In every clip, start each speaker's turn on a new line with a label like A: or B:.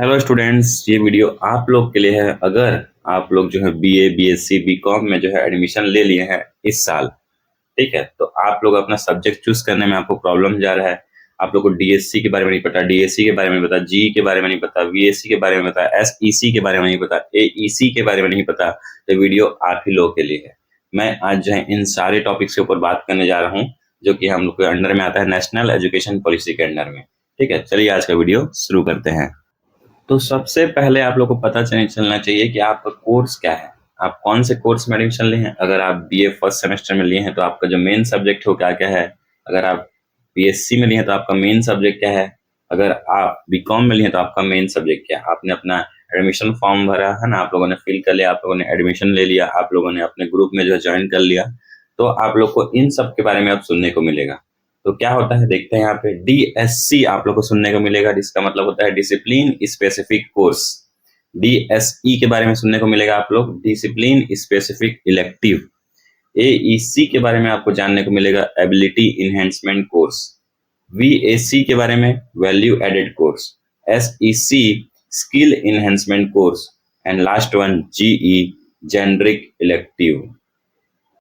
A: Hello students, ये video आप लोग के लिए है। अगर आप लोग जो है बीए, बीएससी, बीकॉम में जो है एडमिशन ले लिए हैं इस साल, ठीक है, तो आप लोग अपना सब्जेक्ट चूज करने में आपको प्रॉब्लम जा रहा है। आप लोग को डीएससी के बारे में नहीं पता, डीएससी के बारे में पता, जी के बारे में नहीं पता, वीएससी के बारे में पता, एसईसी के बारे में नहीं पता, एईसी के बारे में नहीं पता, तो वीडियो आप ही लोगों के लिए है। मैं आज जो है इन सारे टॉपिक्स के ऊपर बात करने जा रहा हूँ जो कि हम लोग के अंडर में आता है, नेशनल एजुकेशन पॉलिसी के अंडर में। ठीक है, चलिए आज का वीडियो शुरू करते हैं। तो सबसे पहले आप लोग को पता चलना चाहिए कि आपका कोर्स क्या है, आप कौन से कोर्स में एडमिशन लिए हैं। अगर आप बीए फर्स्ट सेमेस्टर में लिए हैं तो आपका जो मेन सब्जेक्ट हो क्या क्या है। अगर आप बीएससी में लिए हैं तो आपका मेन सब्जेक्ट क्या है। अगर आप बीकॉम में लिए हैं तो आपका मेन सब्जेक्ट क्या है। आपने अपना एडमिशन फॉर्म भरा है ना, आप लोगों ने फिल कर लिया, आप लोगों ने एडमिशन ले लिया, आप लोगों ने अपने ग्रुप में जो है ज्वाइन कर लिया, तो आप लोग को इन सब के बारे में अब सुनने को मिलेगा। तो क्या होता है देखते हैं यहाँ पे, डीएससी आप लोग को सुनने को मिलेगा, जिसका मतलब होता है डिसिप्लिन स्पेसिफिक कोर्स। डीएसई के बारे में सुनने को मिलेगा आप लोग, डिसिप्लिन स्पेसिफिक इलेक्टिव। एईसी के बारे में आपको जानने को मिलेगा, एबिलिटी इनहेंसमेंट कोर्स। वीएसी के बारे में value added course. SEC skill enhancement course. And last one GE generic elective.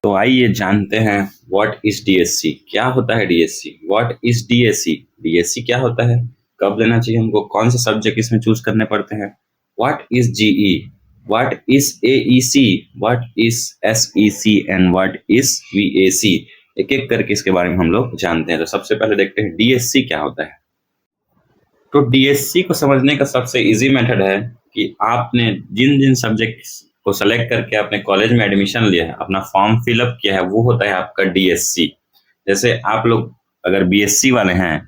A: तो आइए जानते हैं व्हाट इज डीएससी, क्या होता है DSC, what is DSC, DSC क्या होता है, कब लेना चाहिए हमको, कौन से सब्जेक्ट इसमें चूज करने पड़ते हैं, what is GE, what is AEC, what is SEC and what is VAC. एक एक करके इसके बारे में हम लोग जानते हैं। तो सबसे पहले देखते हैं डीएससी क्या होता है। तो डीएससी को समझने का सबसे इजी मेथड है कि आपने जिन जिन सब्जेक्ट को सेलेक्ट करके अपने कॉलेज में एडमिशन लिया है, अपना फॉर्म फिलअप किया है, वो होता है आपका डीएससी। जैसे आप लोग अगर बीएससी वाले हैं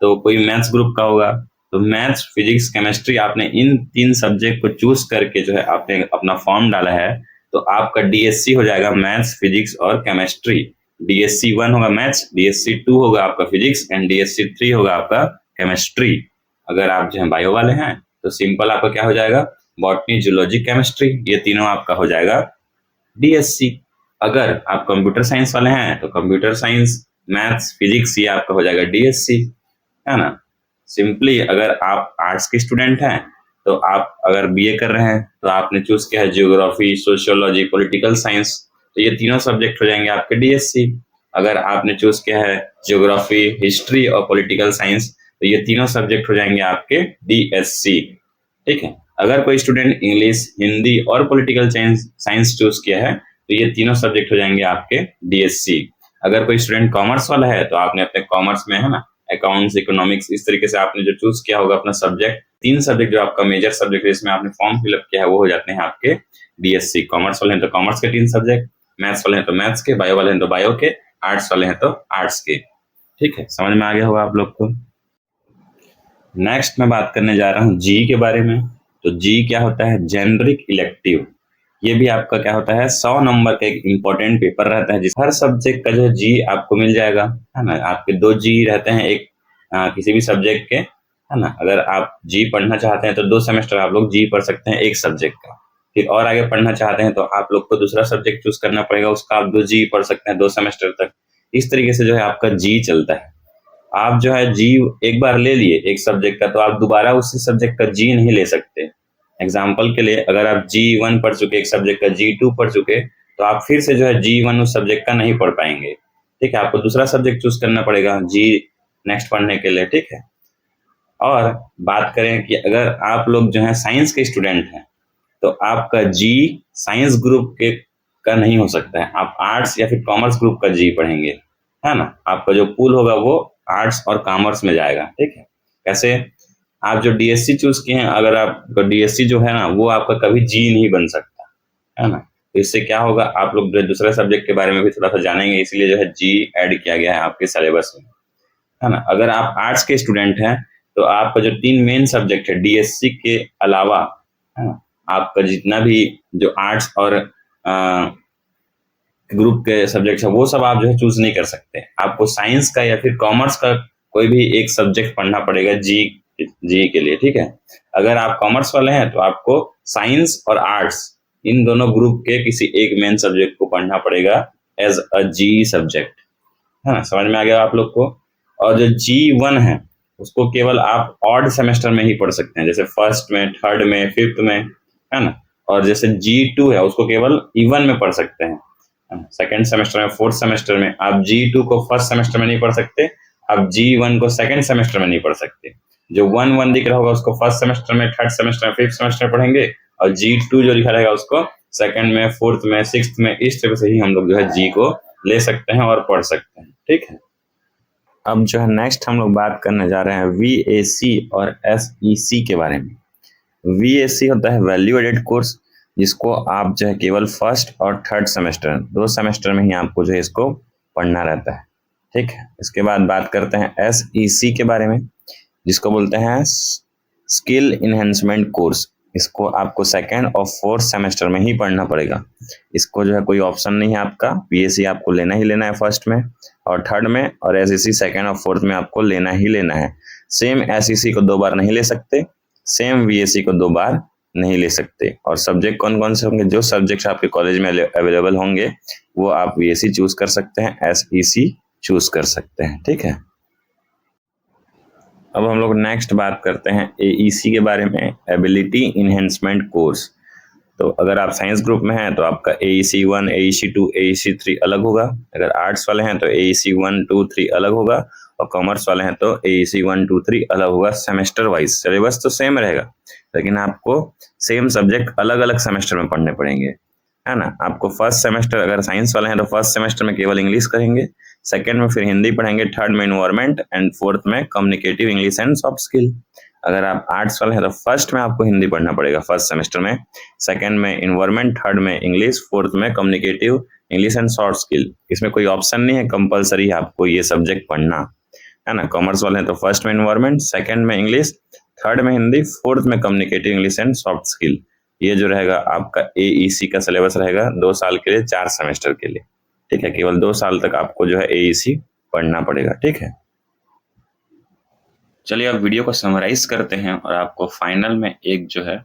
A: तो कोई मैथ्स ग्रुप का होगा, तो मैथ्स, फिजिक्स, केमिस्ट्री, आपने इन 3 सब्जेक्ट को चूज करके जो है आपने अपना फॉर्म डाला है, तो आपका डीएससी हो जाएगा मैथ्स, फिजिक्स और केमिस्ट्री। डीएससी 1 होगा मैथ्स, डीएससी 2 होगा आपका फिजिक्स एंड डीएससी 3 होगा आपका केमिस्ट्री। अगर आप जो है बायो वाले हैं तो सिंपल आपका क्या हो जाएगा, बॉटनी, जूलॉजी, केमिस्ट्री, ये तीनों आपका हो जाएगा डीएससी। अगर आप कंप्यूटर साइंस वाले हैं तो कंप्यूटर साइंस, मैथ्स, फिजिक्स, ये आपका हो जाएगा डीएससी, है ना। सिंपली अगर आप आर्ट्स के स्टूडेंट हैं तो आप अगर बीए कर रहे हैं तो आपने चूज किया है जियोग्राफी, सोशियोलॉजी, पॉलिटिकल साइंस, तो ये तीनों सब्जेक्ट हो जाएंगे आपके डीएससी। अगर आपने चूज किया है जियोग्राफी, हिस्ट्री और पॉलिटिकल साइंस, तो ये तीनों सब्जेक्ट हो जाएंगे आपके डीएससी। ठीक है। अगर कोई स्टूडेंट इंग्लिश, हिंदी और पॉलिटिकल साइंस चूज किया है तो ये तीनों सब्जेक्ट हो जाएंगे आपके डीएससी। अगर कोई स्टूडेंट कॉमर्स वाला है तो आपने अपने कॉमर्स में, है ना, अकाउंट्स, इकोनॉमिक्स, इस तरीके से आपने जो चूज किया होगा अपना सब्जेक्ट, 3 सब्जेक्ट जो आपका मेजर सब्जेक्ट है इसमें आपने फॉर्म फिलअप किया है, वो हो जाते हैं आपके डीएससी। कॉमर्स वाले हैं तो कॉमर्स के 3 सब्जेक्ट, मैथ्स वाले हैं तो मैथ्स के, बायो वाले हैं तो बायो के, आर्ट्स वाले हैं तो आर्ट्स के। ठीक है, समझ में आ गया होगा आप लोग को। नेक्स्ट मैं बात करने जा रहा हूँ जी के बारे में। तो जी क्या होता है, जेनरिक इलेक्टिव। ये भी आपका क्या होता है, 100 नंबर का एक इंपॉर्टेंट पेपर रहता है, जिस हर सब्जेक्ट का जो जी आपको मिल जाएगा, है ना। आपके 2 जी रहते हैं, एक किसी भी सब्जेक्ट के, है ना। अगर आप जी पढ़ना चाहते हैं तो 2 सेमेस्टर आप लोग जी पढ़ सकते हैं एक सब्जेक्ट का। फिर और आगे पढ़ना चाहते हैं तो आप लोग को दूसरा सब्जेक्ट चूज करना पड़ेगा, उसका आप 2 जी पढ़ सकते हैं 2 सेमेस्टर तक। इस तरीके से जो है आपका जी चलता है। आप जो है जी एक बार ले लिए एक सब्जेक्ट का, तो आप दोबारा उसी सब्जेक्ट का जी नहीं ले सकते। एग्जाम्पल के लिए, अगर आप G1 पढ़ चुके एक सब्जेक्ट का, G2 पढ़ चुके, तो आप फिर से जो है G1 उस सब्जेक्ट का नहीं पढ़ पाएंगे। ठीक है, आपको दूसरा सब्जेक्ट चूज करना पड़ेगा जी नेक्स्ट पढ़ने के लिए। ठीक है। और बात करें कि अगर आप लोग जो है साइंस के स्टूडेंट हैं तो आपका जी साइंस ग्रुप के का नहीं हो सकता है, आप आर्ट्स या फिर कॉमर्स ग्रुप का जी पढ़ेंगे, है ना। आपका जो पूल होगा वो आर्ट्स और कॉमर्स में जाएगा। ठीक है। कैसे, आप जो डीएससी चूज किए हैं, अगर आपका डीएससी जो है ना वो आपका कभी जी नहीं बन सकता, है ना। तो इससे क्या होगा, आप लोग दूसरे सब्जेक्ट के बारे में भी थोड़ा सा जानेंगे, इसलिए जो है जी ऐड किया गया है आपके सिलेबस में, है ना। अगर आप आर्ट्स के स्टूडेंट हैं तो आपका जो 3 मेन सब्जेक्ट है डीएससी के अलावा, है ना, आपका जितना भी जो आर्ट्स और ग्रुप के सब्जेक्ट है वो सब आप जो है चूज नहीं कर सकते। आपको साइंस का या फिर कॉमर्स का कोई भी एक सब्जेक्ट पढ़ना पड़ेगा जी के लिए। ठीक है। अगर आप कॉमर्स वाले हैं तो आपको साइंस और आर्ट्स इन दोनों ग्रुप के किसी एक मेन सब्जेक्ट को पढ़ना पड़ेगा एज अ जी सब्जेक्ट, है ना। समझ में आ गया आप लोग को। और जो G1 है उसको केवल आप ऑड सेमेस्टर में ही पढ़ सकते हैं, जैसे फर्स्ट में, थर्ड में, फिफ्थ में, है ना। और जैसे G2 है उसको केवल इवन में पढ़ सकते हैं, सेकेंड सेमेस्टर में, फोर्थ सेमेस्टर में। आप G2 को फर्स्ट सेमेस्टर में नहीं पढ़ सकते, आप G1 को सेकेंड सेमेस्टर में नहीं पढ़ सकते। जो 1-1 दिख रहा होगा उसको फर्स्ट सेमेस्टर में, थर्ड सेमेस्टर में, फिफ्थ सेमेस्टर में पढ़ेंगे, और G2 जो लिखा रहेगा उसको सेकंड में, फोर्थ में, सिक्स्थ में। इस तरह से ही हम लोग जो है जी को ले सकते हैं और पढ़ सकते हैं, ठीक है। अब जो है नेक्स्ट हम लोग बात करने जा रहे हैं VAC और SEC के बारे में। VAC होता है वैल्यू एडेड कोर्स, जिसको आप जो है केवल फर्स्ट और थर्ड सेमेस्टर, 2 सेमेस्टर में ही आपको जो है इसको पढ़ना रहता है, ठीक है। इसके बाद बात करते हैं SEC के बारे में, जिसको बोलते हैं स्किल इन्हेंसमेंट कोर्स। इसको आपको सेकेंड और फोर्थ सेमेस्टर में ही पढ़ना पड़ेगा। इसको जो है कोई ऑप्शन नहीं है आपका, VAC आपको लेना ही लेना है फर्स्ट में और थर्ड में, और SEC सेकेंड और फोर्थ में आपको लेना ही लेना है। सेम SEC को 2 बार नहीं ले सकते, सेम VAC को 2 बार नहीं ले सकते। और सब्जेक्ट कौन कौन से होंगे, जो सब्जेक्ट्स आपके कॉलेज में अवेलेबल होंगे वो आप VAC चूज कर सकते हैं, SEC चूज कर सकते हैं, ठीक है। अब हम लोग नेक्स्ट बात करते हैं AEC के बारे में, एबिलिटी इन्हेंसमेंट कोर्स। तो अगर आप साइंस ग्रुप में हैं तो आपका AEC1, AEC2, AEC3 अलग होगा। अगर आर्ट्स वाले हैं तो AEC1, 2, 3 अलग होगा, और कॉमर्स वाले हैं तो AEC1, 2, 3 अलग होगा। सेमेस्टर वाइज सिलेबस तो सेम रहेगा, लेकिन आपको सेम सब्जेक्ट अलग अलग सेमेस्टर में पढ़ने पड़ेंगे, है ना। आपको फर्स्ट सेमेस्टर, अगर साइंस वाले हैं तो फर्स्ट सेमेस्टर में केवल इंग्लिश करेंगे, सेकेंड में फिर हिंदी पढ़ेंगे, थर्ड में इन्वायरमेंट, एंड फोर्थ में communicative English and soft skill. अगर आप आर्ट्स वाले हैं तो फर्स्ट में आपको हिंदी पढ़ना पड़ेगा फर्स्ट सेमेस्टर में, सेकेंड में इन्वायरमेंट, थर्ड में इंग्लिश, फोर्थ में communicative English and soft skill. इसमें कोई ऑप्शन नहीं है, कंपलसरी है आपको ये सब्जेक्ट पढ़ना, है ना। कॉमर्स वाले हैं तो फर्स्ट में इन्वायरमेंट, सेकेंड में इंग्लिश, थर्ड में हिंदी, फोर्थ में communicative English and soft skill. ये जो रहेगा आपका AEC का सिलेबस रहेगा 2 साल के लिए, 4 सेमेस्टर के लिए, ठीक है। केवल 2 साल तक आपको जो है AEC पढ़ना पड़ेगा, ठीक है। चलिए अब वीडियो को समराइज करते हैं और आपको फाइनल में एक जो है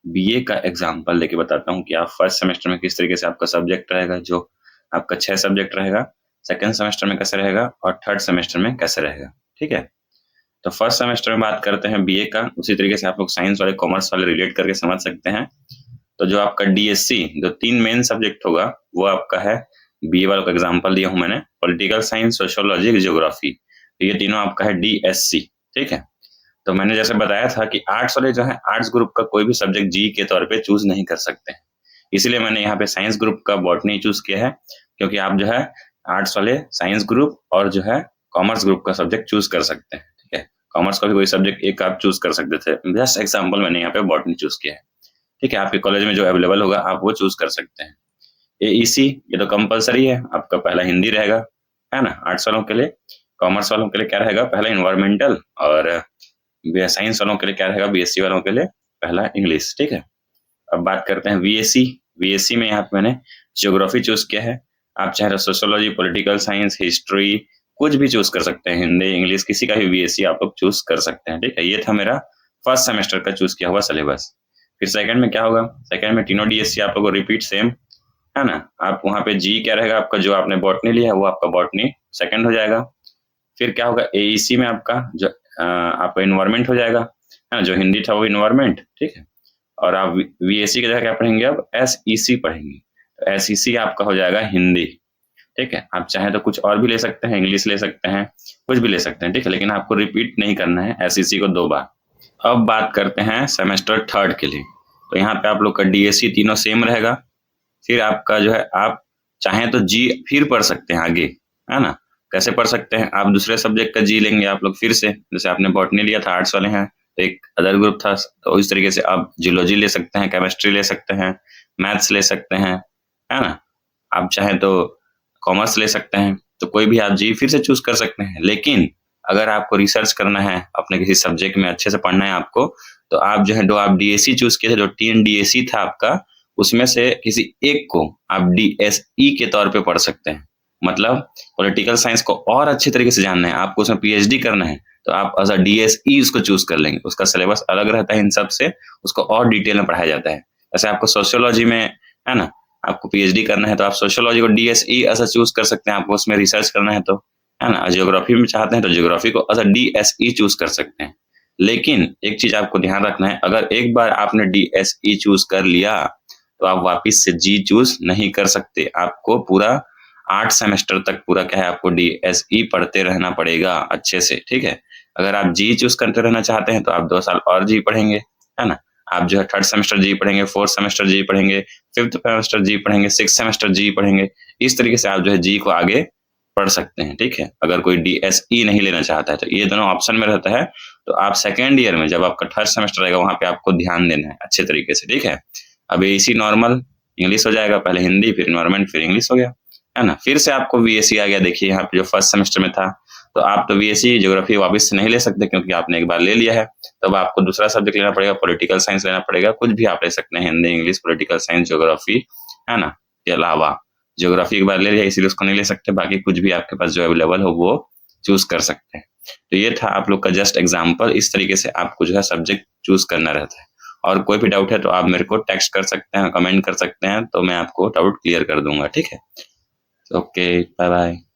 A: BA का एग्जाम्पल लेके बताता हूँ कि आप फर्स्ट सेमेस्टर में किस तरीके से आपका सब्जेक्ट रहेगा, जो आपका 6 सब्जेक्ट रहेगा, सेकेंड सेमेस्टर में कैसे रहेगा और थर्ड सेमेस्टर में कैसे रहेगा, ठीक है। तो फर्स्ट सेमेस्टर में बात करते हैं BA का, उसी तरीके से आप लोग साइंस वाले, कॉमर्स वाले रिलेट करके समझ सकते हैं। तो जो आपका DSC, जो 3 मेन सब्जेक्ट होगा वो आपका है, BA वालों का एग्जाम्पल दिया हूं मैंने, पॉलिटिकल साइंस, सोशियोलॉजी, ज्योग्राफी। तो ये तीनों आपका है DSC, ठीक है। तो मैंने जैसे बताया था कि आर्ट्स वाले जो है, आर्ट्स ग्रुप का कोई भी सब्जेक्ट जी के तौर पे चूज नहीं कर सकते हैं, इसलिए मैंने यहाँ पे साइंस ग्रुप का बॉटनी चूज किया है, क्योंकि आप जो है आर्ट्स वाले साइंस ग्रुप और जो है कॉमर्स ग्रुप का सब्जेक्ट चूज कर सकते हैं, ठीक है। कॉमर्स का भी कोई सब्जेक्ट एक आप चूज कर सकते थे, जस्ट एग्जाम्पल मैंने यहाँ पे बॉटनी चूज किया है, ठीक है। आपके कॉलेज में जो अवेलेबल होगा आप वो चूज कर सकते हैं। AEC ये तो कंपलसरी है, आपका पहला हिंदी रहेगा, है ना, आर्ट्स वालों के लिए। कॉमर्स वालों के लिए क्या रहेगा, पहला इन्वायरमेंटल, और साइंस वालों के लिए क्या रहेगा, BSc वालों के लिए पहला इंग्लिश, ठीक है। अब बात करते हैं VAC में यहाँ पे मैंने ज्योग्राफी चूज किया है। आप चाहे तो सोशियोलॉजी, पॉलिटिकल साइंस, हिस्ट्री, कुछ भी चूज कर सकते हैं, हिंदी, इंग्लिश, किसी का भी VAC आप लोग चूज कर सकते हैं, ठीक है। ये था मेरा फर्स्ट सेमेस्टर का चूज किया हुआ सिलेबस। फिर सेकंड में क्या होगा, सेकंड में तीनों DSC आप लोग को रिपीट सेम, है ना। आप वहाँ पे G क्या रहेगा आपका, जो आपने बॉटनी लिया है वो आपका बॉटनी सेकंड हो जाएगा। फिर क्या होगा, AEC में आपका जो आपका इन्वायरमेंट हो जाएगा, है ना, जो हिंदी था वो इन्वायरमेंट, ठीक है। और आप VAC की जगह क्या पढ़ेंगे, अब SEC पढ़ेंगे, तो SEC आपका हो जाएगा हिंदी, ठीक है। आप चाहे तो कुछ और भी ले सकते हैं, इंग्लिश ले सकते हैं, कुछ भी ले सकते हैं, ठीक है, लेकिन आपको रिपीट नहीं करना है SEC को 2 बार। अब बात करते हैं सेमेस्टर थर्ड के लिए। तो यहाँ पे आप लोग का DSC तीनों सेम रहेगा। फिर आपका जो है, आप चाहें तो G फिर पढ़ सकते हैं आगे, है ना। कैसे पढ़ सकते हैं, आप दूसरे सब्जेक्ट का G लेंगे आप लोग फिर से, जैसे आपने बॉटनी लिया था, आर्ट्स वाले हैं तो एक अदर ग्रुप था, तो इस तरीके से आप जियोलॉजी ले सकते हैं, केमिस्ट्री ले सकते हैं, मैथ्स ले सकते हैं, है ना। आप चाहें तो कॉमर्स ले सकते हैं, तो कोई भी आप G फिर से चूज कर सकते हैं। लेकिन अगर आपको रिसर्च करना है, अपने किसी सब्जेक्ट में अच्छे से पढ़ना है आपको, तो आप जो है, जो आप DSC चूज किए थे, जो 3 DSC था आपका, उसमें से किसी एक को आप DSE के तौर पे पढ़ सकते हैं। मतलब पॉलिटिकल साइंस को और अच्छे तरीके से जानना है, आपको उसमें PhD करना है, तो आप एज अ DSE उसको चूज कर लेंगे। उसका सिलेबस अलग रहता है इन सब से, उसको और डिटेल में पढ़ाया जाता है। जैसे आपको सोशियोलॉजी में, है ना, आपको PhD करना है तो आप सोशियोलॉजी को DSE ऐसा चूज कर सकते हैं, आपको उसमें रिसर्च करना है तो, है ना? ज्योग्राफी में चाहते हैं तो ज्योग्राफी को एज़ अ डीएसई चूज़ कर सकते हैं। लेकिन एक चीज़ आपको ध्यान रखना है, अगर एक बार आपने डीएसई चूज़ कर लिया, तो आप वापिस से जी चूज़ नहीं कर सकते। आपको पूरा 8 सेमेस्टर तक पूरा क्या है, आपको डीएसई पढ़ते रहना पड़ेगा अच्छे से, ठीक है? अगर आप जी चूज़ करते रहना चाहते हैं, तो आप 2 साल और जी पढ़ेंगे, है ना? आप जो है 3rd सेमेस्टर जी पढ़ेंगे, 4th सेमेस्टर जी पढ़ेंगे, 5th सेमेस्टर जी पढ़ेंगे, 6th सेमेस्टर जी पढ़ेंगे। इस तरीके से आप जो है जी को आगे पढ़ सकते हैं, ठीक है? अगर कोई डीएसई नहीं लेना चाहता है, तो ये दोनों ऑप्शन में रहता है, तो आप 2nd ईयर में जब आपका 3rd सेमेस्टर रहेगा, वहाँ पे आपको ध्यान देना है अच्छे तरीके से, ठीक है? अब एसी नॉर्मल इंग्लिश हो जाएगा, पहले हिंदी, फिर एनवायरनमेंट, फिर इंग्लिश हो गया, है ना? फिर से आपको वीएससी आ गया, देखिए यहाँ पे जो 1st सेमेस्टर में था, तो आप तो वीएससी ज्योग्राफी वापस से नहीं ले सकते क्योंकि आपने एक बार ले लिया है, तब आपको दूसरा सब्जेक्ट लेना पड़ेगा, पॉलिटिकल साइंस लेना पड़ेगा, कुछ भी आप ले सकते हैं, Hindi, English, political science, geography, है ना? के अलावा ज्योग्राफी एक बार ले लिया इसलिए उसको नहीं ले सकते, बाकी कुछ भी आपके पास जो अवेलेबल हो वो चूज़ कर सकते हैं। तो ये था आप लोग का जस्ट एग्ज़ाम्पल, इस तरीके से आपको जो है सब्जेक्ट चूज़ करना रहता है। और कोई भी डाउट है तो आप मेरे को टेक्स्ट कर सकते हैं, कमेंट कर सकते हैं, तो मैं आपको डाउट क्लियर कर दूँगा, ठीक है? Okay, bye-bye.